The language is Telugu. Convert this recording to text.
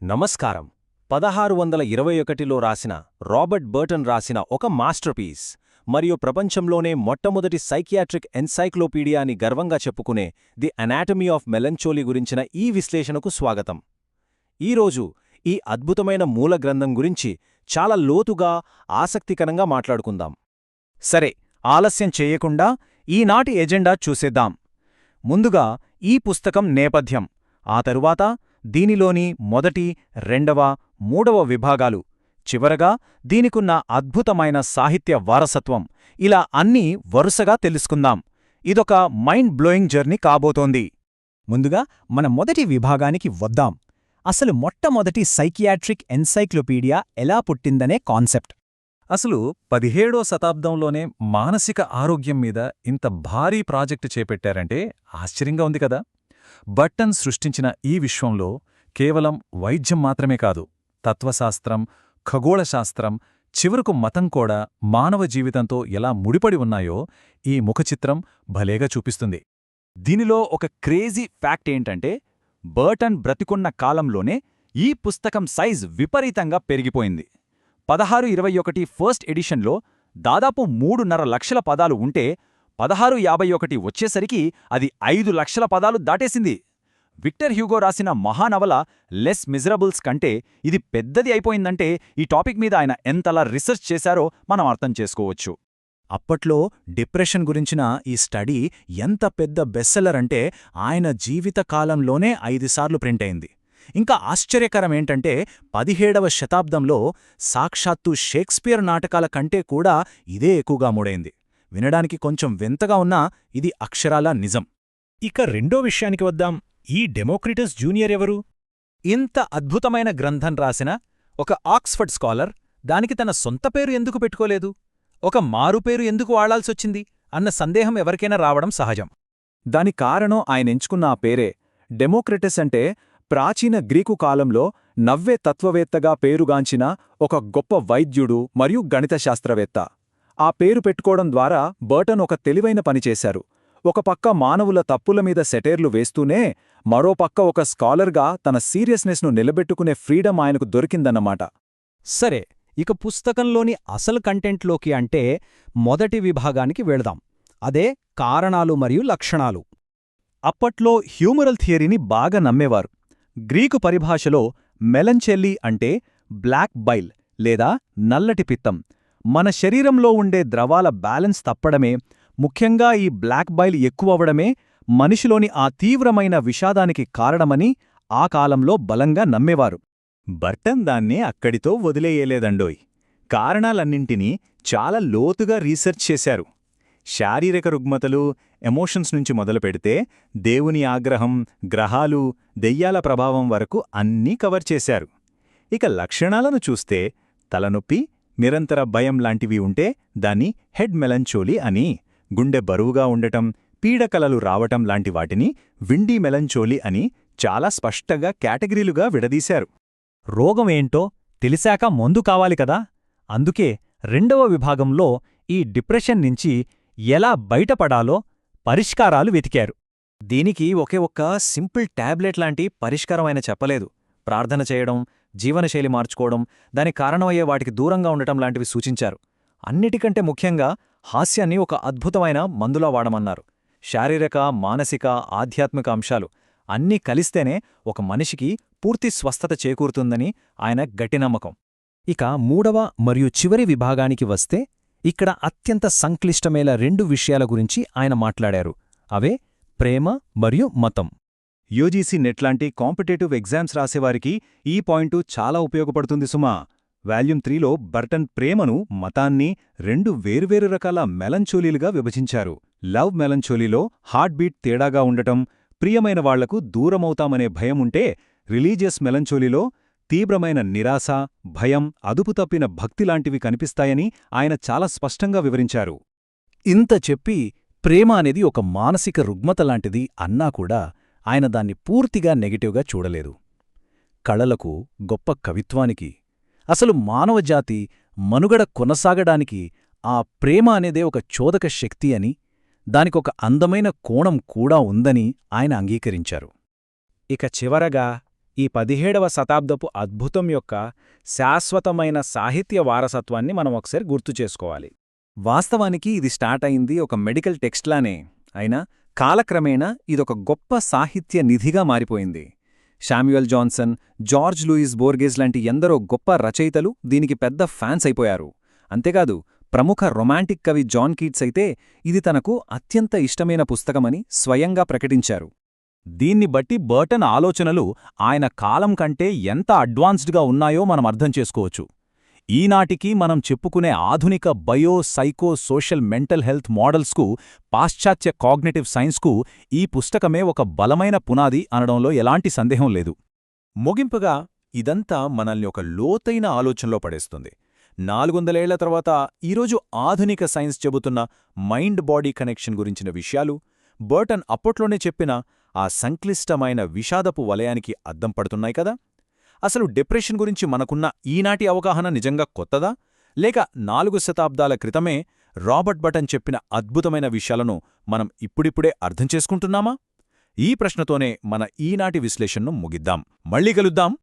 నమస్కారం. 1621లో రాసిన రాబర్ట్ బర్టన్ రాసిన ఒక మాస్టర్పీస్ మరియు ప్రపంచంలోనే మొట్టమొదటి సైకియాట్రిక్ ఎన్సైక్లోపీడియా అని గర్వంగా చెప్పుకునే ది అనాటమీ ఆఫ్ మెలంచోలీ గురించిన ఈ విశ్లేషణకు స్వాగతం. ఈరోజు ఈ అద్భుతమైన మూల గ్రంథం గురించి చాలా లోతుగా, ఆసక్తికరంగా మాట్లాడుకుందాం. సరే, ఆలస్యం చేయకుండా ఈనాటి ఎజెండా చూసేద్దాం. ముందుగా ఈ పుస్తకం నేపథ్యం, ఆ తరువాత దీనిలోని మొదటి, రెండవ, మూడవ విభాగాలు, చివరగా దీనికున్న అద్భుతమైన సాహిత్య వారసత్వం, ఇలా అన్నీ వరుసగా తెలుసుకుందాం. ఇదొక మైండ్ బ్లోయింగ్ జర్నీ కాబోతోంది. ముందుగా మన మొదటి విభాగానికి వద్దాం. అసలు మొట్టమొదటి సైకియాట్రిక్ ఎన్సైక్లోపీడియా ఎలా పుట్టిందనే కాన్సెప్ట్. అసలు 17వ శతాబ్దంలోనే మానసిక ఆరోగ్యం మీద ఇంత భారీ ప్రాజెక్టు చేపట్టారంటే ఆశ్చర్యంగా ఉంది కదా. బర్టన్ సృష్టించిన ఈ విశ్వంలో కేవలం వైద్యం మాత్రమే కాదు, తత్వశాస్త్రం, ఖగోళశాస్త్రం, చివరకు మతం కూడా మానవ జీవితంతో ఎలా ముడిపడి ఉన్నాయో ఈ ముఖచిత్రం భలేగా చూపిస్తుంది. దీనిలో ఒక క్రేజీ ఫ్యాక్ట్ ఏంటంటే, బర్టన్ బ్రతికున్న కాలంలోనే ఈ పుస్తకం సైజ్ విపరీతంగా పెరిగిపోయింది. 1621 ఫస్ట్ ఎడిషన్లో దాదాపు 3.5 లక్షల పదాలు ఉంటే 1651 వచ్చేసరికి అది 5 లక్షల పదాలు దాటేసింది. విక్టర్ హ్యూగో రాసిన మహానవల లెస్ మిజరబుల్స్ కంటే ఇది పెద్దది అయిపోయిందంటే ఈ టాపిక్ మీద ఆయన ఎంతలా రీసెర్చ్ చేశారో మనం అర్థం చేసుకోవచ్చు. అప్పట్లో డిప్రెషన్ గురించిన ఈ స్టడీ ఎంత పెద్ద బెస్సెల్లర్ అంటే ఆయన జీవితకాలంలోనే 5 సార్లు ప్రింట్ అయింది. ఇంకా ఆశ్చర్యకరమేంటంటే 17వ శతాబ్దంలో సాక్షాత్తు షేక్స్పియర్ నాటకాల కంటే కూడా ఇదే ఎక్కువగా మూడైంది. వినడానికి కొంచెం వింతగా ఉన్నా ఇది అక్షరాలా నిజం. ఇక రెండో విషయానికి వద్దాం. ఈ డెమోక్రిటస్ జూనియర్ ఎవరు? ఇంత అద్భుతమైన గ్రంథం రాసిన ఒక ఆక్స్ఫర్డ్ స్కాలర్ దానికి తన సొంత పేరు ఎందుకు పెట్టుకోలేదు, ఒక మారుపేరు ఎందుకు వాడాల్సొచ్చింది అన్న సందేహం ఎవరికైనా రావడం సహజం. దాని కారణం ఆయనెంచుకున్న ఆ పేరే. డెమోక్రిటస్ అంటే ప్రాచీన గ్రీకు కాలంలో నవ్వే తత్వవేత్తగా పేరుగాంచిన ఒక గొప్ప వైద్యుడు మరియు గణితశాస్త్రవేత్త. ఆ పేరు పెట్టుకోవడం ద్వారా బర్టన్ ఒక తెలివైన పనిచేశారు. ఒక పక్క మానవుల తప్పుల మీద సెటైర్లు వేస్తూనే మరోపక్క ఒక స్కాలర్గా తన సీరియస్నెస్ను నిలబెట్టుకునే ఫ్రీడమ్ ఆయనకు దొరికిందన్నమాట. సరే, ఇక పుస్తకంలోని అసలు కంటెంట్లోకి అంటే మొదటి విభాగానికి వెళదాం. అదే కారణాలు మరియు లక్షణాలు. అప్పట్లో హ్యూమరల్ థియరీని బాగా నమ్మేవారు. గ్రీకు పరిభాషలో మెలంచెల్లీ అంటే బ్లాక్ బైల్ లేదా నల్లటి పిత్తం. మన శరీరంలో ఉండే ద్రవాల బ్యాలెన్స్ తప్పడమే, ముఖ్యంగా ఈ బ్లాక్ బైల్ ఎక్కువవడమే మనిషిలోని ఆ తీవ్రమైన విషాదానికి కారణమని ఆ కాలంలో బలంగా నమ్మేవారు. బర్టన్ దాన్ని అక్కడితో వదిలేయలేదండోయ్. కారణాలన్నింటినీ చాలా లోతుగా రీసెర్చ్ చేశారు. శారీరక రుగ్మతలు, ఎమోషన్స్ నుంచి మొదలుపెడితే దేవుని ఆగ్రహం, గ్రహాలు, దెయ్యాల ప్రభావం వరకు అన్నీ కవర్ చేశారు. ఇక లక్షణాలను చూస్తే తలనొప్పి, నిరంతర భయం లాంటివి ఉంటే దాన్ని హెడ్ మెలంచోలీ అని, గుండె బరువుగా ఉండటం, పీడకలలు రావటం లాంటి వాటిని విండీ మెలంచోలీ అని చాలా స్పష్టంగా కేటగిరీలుగా విడదీశారు. రోగమేంటో తెలిసాక మందు కావాలి కదా. అందుకే రెండవ విభాగంలో ఈ డిప్రెషన్ నుంచి ఎలా బయటపడాలో పరిష్కారాలు వెతికారు. దీనికి ఒకే ఒక్క సింపుల్ టాబ్లెట్ లాంటి పరిష్కారం ఆయన చెప్పలేదు. ప్రార్థన చేయడం, జీవనశైలి మార్చుకోవడం, దానికి కారణమయ్యే వాటికి దూరంగా ఉండటం లాంటివి సూచించారు. అన్నిటికంటే ముఖ్యంగా హాస్యాన్ని ఒక అద్భుతమైన మందులా వాడమన్నారు. శారీరక, మానసిక, ఆధ్యాత్మిక అంశాలు అన్నీ కలిస్తేనే ఒక మనిషికి పూర్తి స్వస్థత చేకూరుతుందని ఆయన గట్టి నమ్మకం. ఇక మూడవ మరియు చివరి విభాగానికి వస్తే ఇక్కడ అత్యంత సంక్లిష్టమైన 2 విషయాల గురించి ఆయన మాట్లాడారు. అవే ప్రేమ మరియు మతం. యూజీసీ నెట్ లాంటి కాంపిటేటివ్ ఎగ్జామ్స్ రాసేవారికి ఈ పాయింటు చాలా ఉపయోగపడుతుంది సుమా. వాల్యూమ్ 3లో బర్టన్ ప్రేమను, మతాన్ని 2 వేర్వేరు రకాల మెలంచోలీలుగా విభజించారు. లవ్ మెలంచోలీలో హార్ట్ బీట్ తేడాగా ఉండటం, ప్రియమైన వాళ్లకు దూరమవుతామనే భయముంటే, రిలీజియస్ మెలంచోలీలో తీవ్రమైన నిరాశ, భయం, అదుపుతప్పిన భక్తిలాంటివి కనిపిస్తాయని ఆయన చాలా స్పష్టంగా వివరించారు. ఇంత చెప్పి ప్రేమ అనేది ఒక మానసిక రుగ్మతలాంటిది అన్నా కూడా ఆయన దాన్ని పూర్తిగా నెగటివ్గా చూడలేదు. కళలకు, గొప్ప కవిత్వానికి, అసలు మానవజాతి మనుగడ కొనసాగడానికి ఆ ప్రేమ అనేదే ఒక చోదక శక్తి అని, దానికొక అందమైన కోణం కూడా ఉందని ఆయన అంగీకరించారు. ఇక చివరగా ఈ 17వ శతాబ్దపు అద్భుతం యొక్క శాశ్వతమైన సాహిత్య వారసత్వాన్ని మనం ఒకసారి గుర్తు చేసుకోవాలి. వాస్తవానికి ఇది స్టార్ట్ అయింది ఒక మెడికల్ టెక్స్ట్లానే, అయినా కాలక్రమేణా ఇదొక గొప్ప సాహిత్య నిధిగా మారిపోయింది. శామ్యుయల్ జాన్సన్, జార్జ్ లూయిస్ బోర్గెస్ లాంటి ఎందరో గొప్ప రచయితలు దీనికి పెద్ద ఫ్యాన్స్ అయిపోయారు. అంతేకాదు ప్రముఖ రొమాంటిక్ కవి జాన్ కీట్స్ అయితే ఇది తనకు అత్యంత ఇష్టమైన పుస్తకమని స్వయంగా ప్రకటించారు. దీన్ని బట్టి బర్టన్ ఆలోచనలు ఆయన కాలం కంటే ఎంత అడ్వాన్స్డ్గా ఉన్నాయో మనం అర్థం చేసుకోవచ్చు. ఈనాటికి మనం చెప్పుకునే ఆధునిక bio, psycho, social, mental health మోడల్స్కు, పాశ్చాత్య కాగ్నిటివ్ సైన్స్కు ఈ పుస్తకమే ఒక బలమైన పునాది అనడంలో ఎలాంటి సందేహం లేదు. ముగింపుగా ఇదంతా మనల్ని ఒక లోతైన ఆలోచనలో పడేస్తుంది. 400 ఏళ్ల తర్వాత ఈరోజు ఆధునిక సైన్స్ చెబుతున్న మైండ్ బాడీ కనెక్షన్ గురించిన విషయాలు బర్టన్ అప్పట్లోనే చెప్పిన ఆ సంక్లిష్టమైన విషాదపు వలయానికి అద్దం పడుతున్నాయి కదా. అసలు డిప్రెషన్ గురించి మనకున్న ఈనాటి అవగాహన నిజంగా కొత్తదా, లేక 4 శతాబ్దాల క్రితమే రాబర్ట్ బటన్ చెప్పిన అద్భుతమైన విషయాలను మనం ఇప్పుడిప్పుడే అర్థం చేసుకుంటున్నామా? ఈ ప్రశ్నతోనే మన ఈనాటి విశ్లేషణను ముగిద్దాం. మళ్ళీ కలుద్దాం.